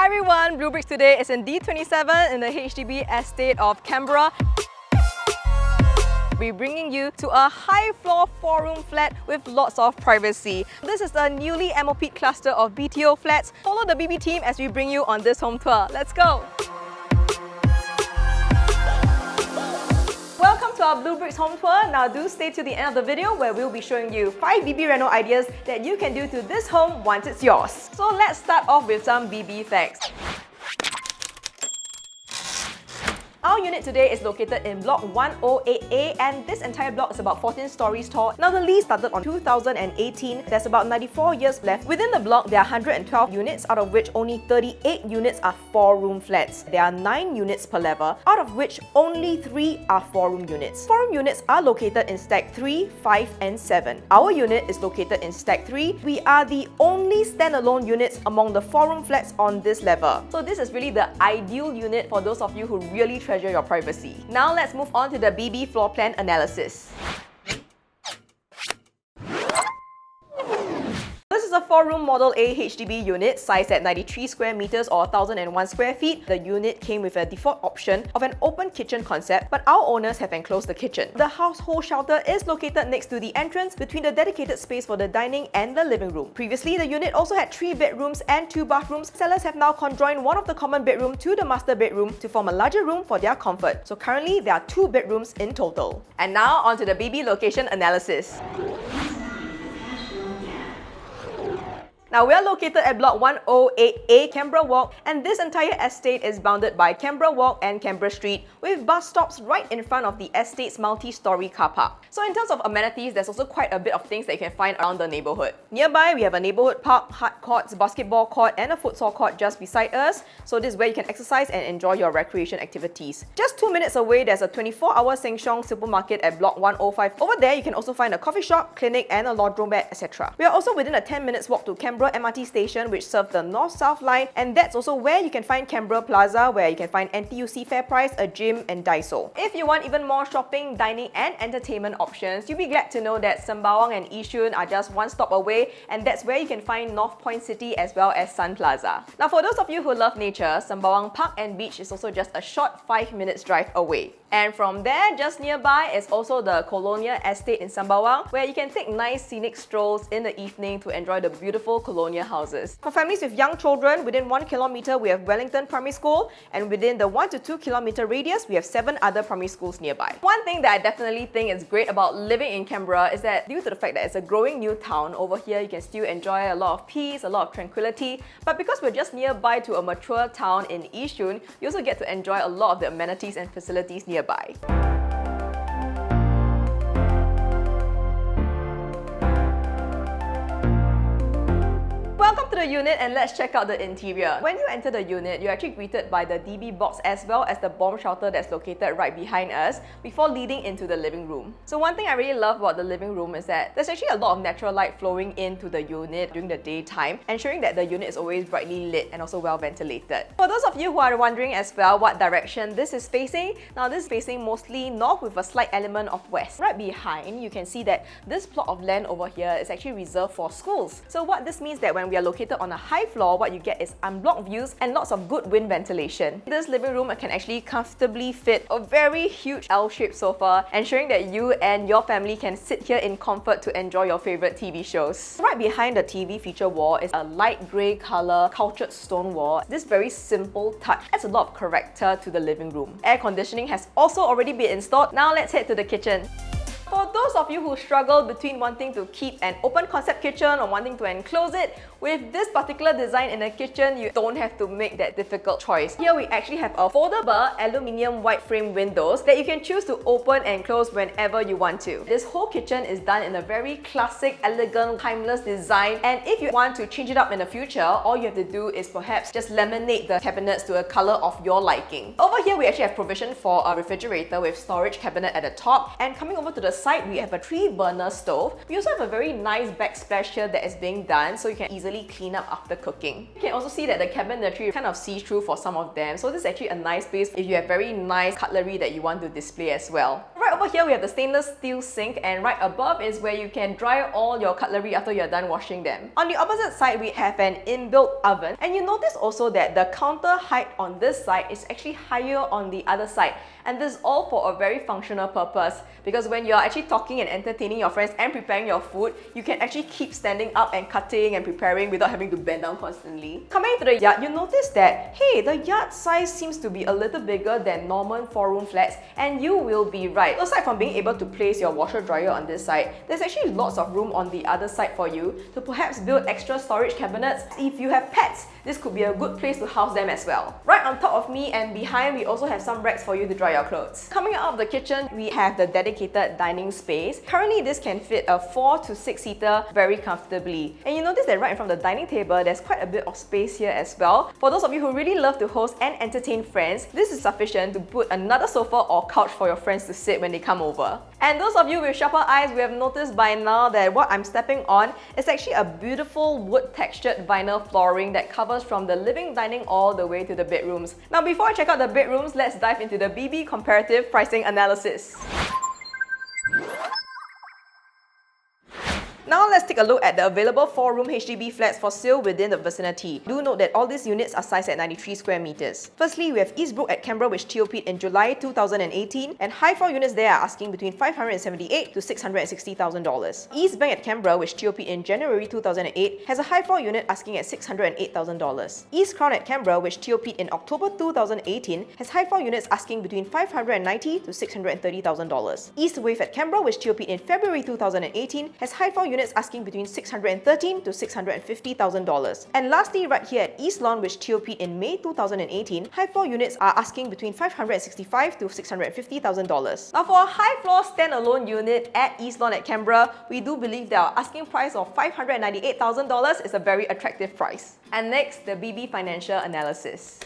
Hi everyone, bleubricks today is in D27 in the HDB estate of Canberra. We're bringing you to a high-floor 4-room flat with lots of privacy. This is the newly MOP-ed cluster of BTO flats. Follow the BB team as we bring you on this home tour. Let's go! Welcome to our bleubricks home tour. Now do stay to the end of the video where we'll be showing you 5 BB reno ideas that you can do to this home once it's yours. So let's start off with some BB facts. Our unit today is located in block 108A and this entire block is about 14 stories tall. Now the lease started on 2018. There's about 94 years left. Within the block, there are 112 units, out of which only 38 units are 4-room flats. There are 9 units per level, out of which only 3 are 4-room units. 4-room units are located in stack 3, 5 and 7. Our unit is located in stack 3. We are the only standalone units among the 4-room flats on this level. So this is really the ideal unit for those of you who really treasure your privacy. Now let's move on to the BB floor plan analysis. This is a 4-room Model A HDB unit sized at 93 square meters or 1001 square feet. The unit came with a default option of an open kitchen concept, but our owners have enclosed the kitchen. The household shelter is located next to the entrance between the dedicated space for the dining and the living room. Previously, the unit also had 3 bedrooms and 2 bathrooms. Sellers have now conjoined one of the common bedroom to the master bedroom to form a larger room for their comfort. So currently, there are 2 bedrooms in total. And now onto the BB location analysis. Now we are located at block 108A Canberra Walk and this entire estate is bounded by Canberra Walk and Canberra Street with bus stops right in front of the estate's multi-storey car park. So in terms of amenities, there's also quite a bit of things that you can find around the neighbourhood. Nearby, we have a neighbourhood park, hard courts, basketball court and a futsal court just beside us. So this is where you can exercise and enjoy your recreation activities. Just 2 minutes away, there's a 24-hour Sheng Siong supermarket at block 105. Over there, you can also find a coffee shop, clinic and a laundromat, etc. We are also within a 10 minutes walk to Canberra MRT station which serves the North-South line, and that's also where you can find Canberra Plaza where you can find NTUC FairPrice, a gym and Daiso. If you want even more shopping, dining and entertainment options, you'll be glad to know that Sembawang and Yishun are just one stop away, and that's where you can find North Point City as well as Sun Plaza. Now for those of you who love nature, Sembawang Park and Beach is also just a short 5 minutes drive away. And from there, just nearby is also the Colonial Estate in Sembawang, where you can take nice scenic strolls in the evening to enjoy the beautiful colonial houses. For families with young children, within 1 kilometer we have Wellington Primary School, and within the 1 to 2 kilometer radius we have 7 other primary schools nearby. One thing that I definitely think is great about living in Canberra is that due to the fact that it's a growing new town, over here you can still enjoy a lot of peace, a lot of tranquility, but because we're just nearby to a mature town in Yishun, you also get to enjoy a lot of the amenities and facilities nearby. Welcome to the unit and let's check out the interior. When you enter the unit, you're actually greeted by the DB box as well as the bomb shelter that's located right behind us before leading into the living room. So one thing I really love about the living room is that there's actually a lot of natural light flowing into the unit during the daytime, ensuring that the unit is always brightly lit and also well ventilated. For those of you who are wondering as well what direction this is facing, now this is facing mostly north with a slight element of west. Right behind, you can see that this plot of land over here is actually reserved for schools. So what this means that when we are located on a high floor, what you get is unblocked views and lots of good wind ventilation. This living room can actually comfortably fit a very huge L-shaped sofa, ensuring that you and your family can sit here in comfort to enjoy your favorite TV shows. Right behind the TV feature wall is a light grey color cultured stone wall. This very simple touch adds a lot of character to the living room. Air conditioning has also already been installed. Now let's head to the kitchen. For those of you who struggle between wanting to keep an open concept kitchen or wanting to enclose it, with this particular design in the kitchen, you don't have to make that difficult choice. Here we actually have a foldable aluminium white frame windows that you can choose to open and close whenever you want to. This whole kitchen is done in a very classic, elegant, timeless design, and if you want to change it up in the future, all you have to do is perhaps just laminate the cabinets to a color of your liking. Over here we actually have provision for a refrigerator with storage cabinet at the top, and coming over to the side we have a 3-burner stove. We also have a very nice backsplash here that is being done so you can easily clean up after cooking. You can also see that the cabinetry is kind of see-through for some of them, so this is actually a nice space if you have very nice cutlery that you want to display as well. Right over Over here we have the stainless steel sink, and right above is where you can dry all your cutlery after you're done washing them. On the opposite side we have an inbuilt oven, and you notice also that the counter height on this side is actually higher on the other side. And this is all for a very functional purpose, because when you're actually talking and entertaining your friends and preparing your food, you can actually keep standing up and cutting and preparing without having to bend down constantly. Coming to the yard, you notice that, hey, the yard size seems to be a little bigger than normal 4-room flats, and you will be right. Aside from being able to place your washer dryer on this side, there's actually lots of room on the other side for you to perhaps build extra storage cabinets. If you have pets, this could be a good place to house them as well. Right on top of me and behind, we also have some racks for you to dry your clothes. Coming out of the kitchen, we have the dedicated dining space. Currently, this can fit a 4 to 6 seater very comfortably. And you notice that right in front of the dining table, there's quite a bit of space here as well. For those of you who really love to host and entertain friends, this is sufficient to put another sofa or couch for your friends to sit when they come over. And those of you with sharper eyes will have noticed by now that what I'm stepping on is actually a beautiful wood textured vinyl flooring that covers from the living dining all the way to the bedrooms. Now before I check out the bedrooms, let's dive into the BB comparative pricing analysis. Now let's take a look at the available 4-room HDB flats for sale within the vicinity. Do note that all these units are sized at 93 square meters. Firstly, we have Eastbrook at Canberra, which TOP'd in July 2018, and high floor units there are asking between $578,000 to $660,000. East Bank at Canberra, which TOP'd in January 2008, has a high floor unit asking at $608,000. East Crown at Canberra, which TOP'd in October 2018, has high floor units asking between $590,000 to $630,000. East Wave at Canberra, which TOP'd in February 2018, has high floor units asking between $613,000 to $650,000. And lastly, right here at East Lawn, which TOP'd in May 2018, high floor units are asking between $565,000 to $650,000. Now for a high floor standalone unit at East Lawn at Canberra, we do believe that our asking price of $598,000 is a very attractive price. And next, the BB financial analysis.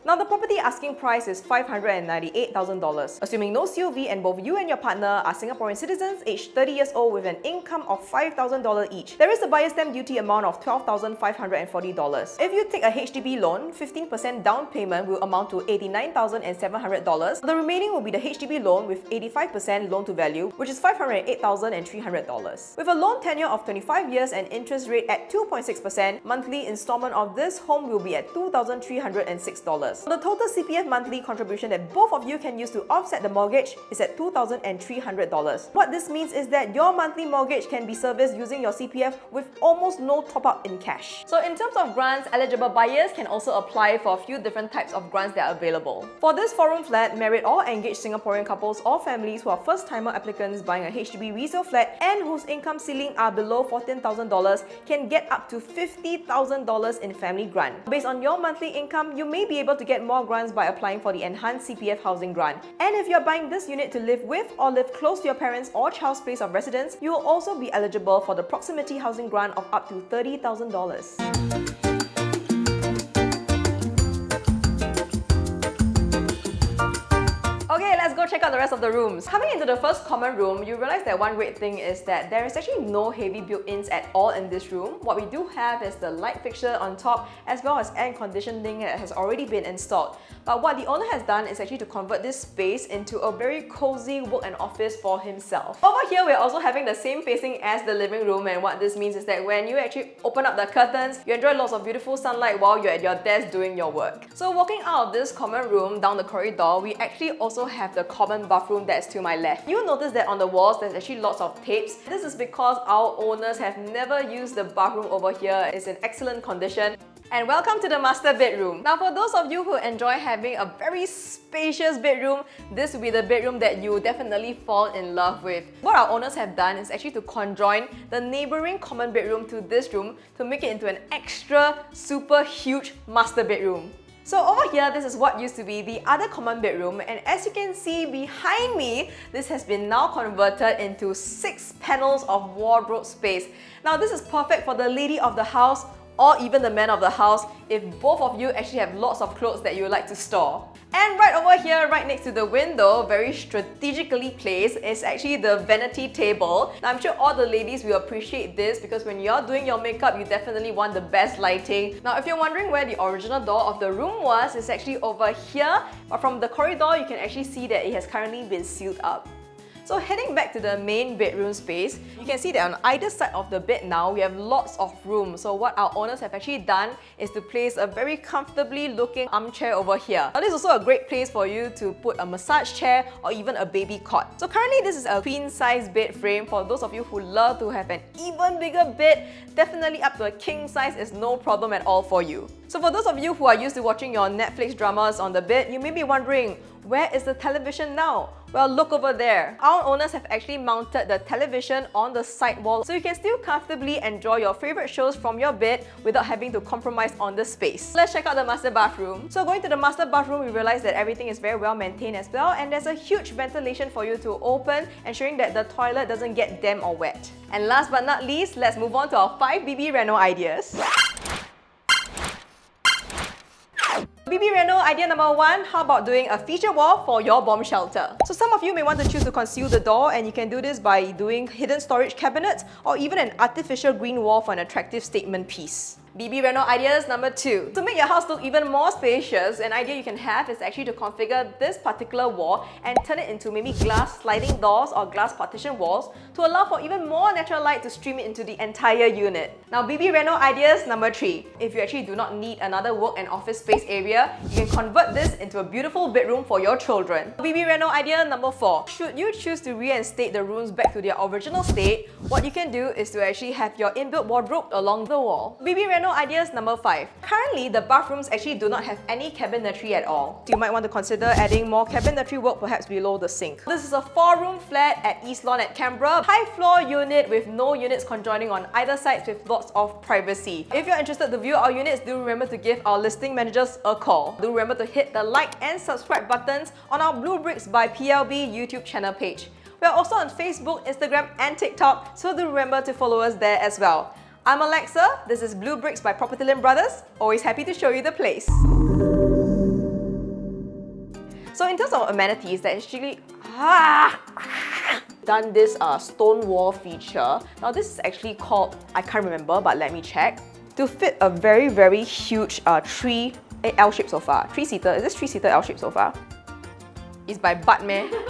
Now the property asking price is $598,000, assuming no COV and both you and your partner are Singaporean citizens aged 30 years old with an income of $5,000 each. There is a buyer's stamp duty amount of $12,540. If you take a HDB loan, 15% down payment will amount to $89,700. The remaining will be the HDB loan with 85% loan to value, which is $508,300. With a loan tenure of 25 years and interest rate at 2.6%, monthly installment of this home will be at $2,306. The total CPF monthly contribution that both of you can use to offset the mortgage is at $2,300. What this means is that your monthly mortgage can be serviced using your CPF with almost no top-up in cash. So in terms of grants, eligible buyers can also apply for a few different types of grants that are available. For this 4-room flat, married or engaged Singaporean couples or families who are first-timer applicants buying a HDB resale flat and whose income ceiling are below $14,000 can get up to $50,000 in family grant. Based on your monthly income, you may be able to get more grants by applying for the Enhanced CPF Housing Grant. And if you're buying this unit to live with or live close to your parents or child's place of residence, you will also be eligible for the Proximity Housing Grant of up to $30,000. Okay, let's go check out the rest of the rooms. Coming into the first common room, you realize that one great thing is that there is actually no heavy built-ins at all in this room. What we do have is the light fixture on top as well as air conditioning that has already been installed. But what the owner has done is actually to convert this space into a very cozy work and office for himself. Over here, we're also having the same facing as the living room, and what this means is that when you actually open up the curtains, you enjoy lots of beautiful sunlight while you're at your desk doing your work. So walking out of this common room down the corridor, we actually also have the common bathroom that's to my left. You'll notice that on the walls there's actually lots of tapes. This is because our owners have never used the bathroom over here. It's in excellent condition. And welcome to the master bedroom. Now for those of you who enjoy having a very spacious bedroom, this will be the bedroom that you will definitely fall in love with. What our owners have done is actually to conjoin the neighbouring common bedroom to this room to make it into an extra super huge master bedroom. So over here, this is what used to be the other common bedroom, and as you can see behind me, this has been now converted into 6 panels of wardrobe space. Now this is perfect for the lady of the house or even the man of the house if both of you actually have lots of clothes that you would like to store. And right over here, right next to the window, very strategically placed, is actually the vanity table. Now, I'm sure all the ladies will appreciate this because when you're doing your makeup, you definitely want the best lighting. Now, if you're wondering where the original door of the room was, it's actually over here. But from the corridor, you can actually see that it has currently been sealed up. So heading back to the main bedroom space, you can see that on either side of the bed now, we have lots of room. So what our owners have actually done is to place a very comfortably looking armchair over here. Now, this is also a great place for you to put a massage chair or even a baby cot. So currently, this is a queen size bed frame. For those of you who love to have an even bigger bed, definitely up to a king size is no problem at all for you. So for those of you who are used to watching your Netflix dramas on the bed, you may be wondering, where is the television now? Well, look over there. Our owners have actually mounted the television on the side wall so you can still comfortably enjoy your favorite shows from your bed without having to compromise on the space. Let's check out the master bathroom. So going to the master bathroom, we realize that everything is very well maintained as well, and there's a huge ventilation for you to open, ensuring that the toilet doesn't get damp or wet. And last but not least, let's move on to our 5 BB reno ideas. BB Reno idea number 1, how about doing a feature wall for your bomb shelter? So some of you may want to choose to conceal the door, and you can do this by doing hidden storage cabinets or even an artificial green wall for an attractive statement piece. BB Reno ideas number 2. To make your house look even more spacious, an idea you can have is actually to configure this particular wall and turn it into maybe glass sliding doors or glass partition walls to allow for even more natural light to stream into the entire unit. Now, BB Reno ideas number 3. If you actually do not need another work and office space area, you can convert this into a beautiful bedroom for your children. BB Reno idea number 4. Should you choose to reinstate the rooms back to their original state, what you can do is to actually have your inbuilt wardrobe along the wall. BB Reno ideas number 5. Currently, the bathrooms actually do not have any cabinetry at all. So you might want to consider adding more cabinetry work perhaps below the sink. This is a 4-room flat at East Lawn at Canberra. High floor unit with no units conjoining on either sides with lots of privacy. If you're interested to view our units, do remember to give our listing managers a call. Do remember to hit the like and subscribe buttons on our bleubricks by PLB YouTube channel page. We are also on Facebook, Instagram and TikTok, so do remember to follow us there as well. I'm Alexa, this is bleubricks by PropertyLimBrothers, always happy to show you the place. So in terms of amenities, they actually done this stone wall feature. Now this is actually called, I can't remember, but let me check. To fit a very, very huge L-shaped sofa. 3-seater, is this 3-seater L-shaped sofa? It's by Batman.